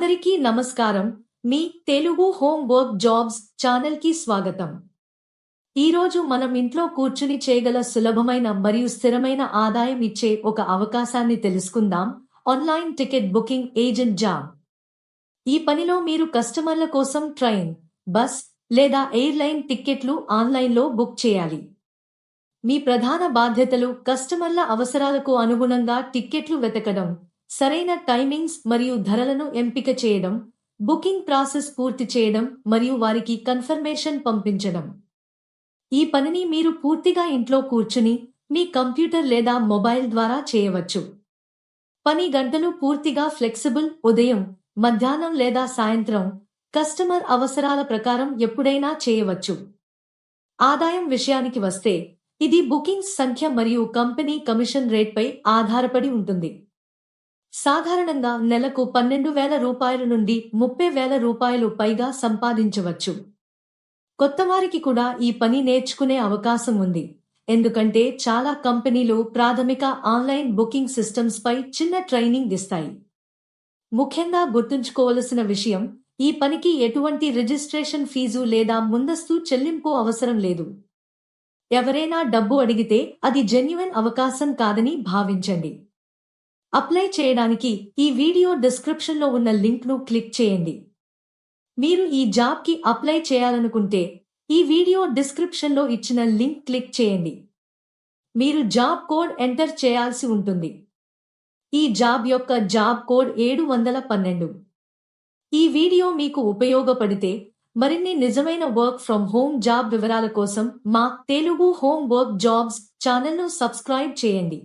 అందరికీ నమస్కారం. మీ Telugu home work jobs ఛానల్‌కి స్వాగతం. ఈరోజు మనం ఇంట్లో కూర్చుని చేయగల సులభమైన మరియు స్థిరమైన ఆదాయం ఇచ్చే ఒక అవకాశాన్ని తెలుసుకుందాం. Online ticket booking agent job. ఈ పనిలో మీరు కస్టమర్ల కోసం ట్రైన్, బస్ లేదా ఎయిర్‌లైన్ టిక్కెట్లు ఆన్లైన్‌లో బుక్ చేయాలి. మీ ప్రధాన బాధ్యతలు కస్టమర్ల అవసరాలకు అనుగుణంగా టిక్కెట్లు వెతకడం, సరైన టైమింగ్స్ మరియు ధరలను ఎంపిక చేయడం, బుకింగ్ ప్రాసెస్ పూర్తి చేయడం మరియు వారికి కన్ఫర్మేషన్ పంపించడం. ఈ పనిని మీరు పూర్తిగా ఇంట్లో కూర్చుని మీ కంప్యూటర్ లేదా మొబైల్ ద్వారా చేయవచ్చు. పని గంటలు పూర్తిగా ఫ్లెక్సిబుల్, ఉదయం, మధ్యాహ్నం లేదా సాయంత్రం, కస్టమర్ అవసరాల ప్రకారం ఎప్పుడైనా చేయవచ్చు. ఆదాయం విషయానికి వస్తే, ఇది బుకింగ్స్ సంఖ్య మరియు కంపెనీ కమిషన్ రేట్పై ఆధారపడి ఉంటుంది. సాధారణంగా నెలకు రూ. 12,000 నుండి రూ. 30,000 పైగా సంపాదించవచ్చు. కొత్తవారికి కూడా ఈ పని నేర్చుకునే అవకాశం ఉంది, ఎందుకంటే చాలా కంపెనీలు ప్రాథమిక ఆన్లైన్ బుకింగ్ సిస్టమ్స్పై చిన్న ట్రైనింగ్ ఇస్తాయి. ముఖ్యంగా గుర్తుంచుకోవలసిన విషయం, ఈ పనికి ఎటువంటి రిజిస్ట్రేషన్ ఫీజు లేదా ముందస్తు చెల్లింపు అవసరం లేదు. ఎవరైనా డబ్బు అడిగితే అది జెన్యున్ అవకాశం కాదని భావించండి. అప్లై చేయడానికి ఈ వీడియో డిస్క్రిప్షన్లో ఉన్న లింక్ను క్లిక్ చేయండి. మీరు ఈ జాబ్కి అప్లై చేయాలనుకుంటే ఈ వీడియో డిస్క్రిప్షన్లో ఇచ్చిన లింక్ క్లిక్ చేయండి. మీరు జాబ్ కోడ్ ఎంటర్ చేయాల్సి ఉంటుంది. ఈ జాబ్ యొక్క జాబ్ కోడ్ 712. ఈ వీడియో మీకు ఉపయోగపడితే మరిన్ని నిజమైన వర్క్ ఫ్రం హోమ్ జాబ్ వివరాల కోసం మా తెలుగు హోమ్ వర్క్ జాబ్స్ ఛానల్ను సబ్స్క్రైబ్ చేయండి.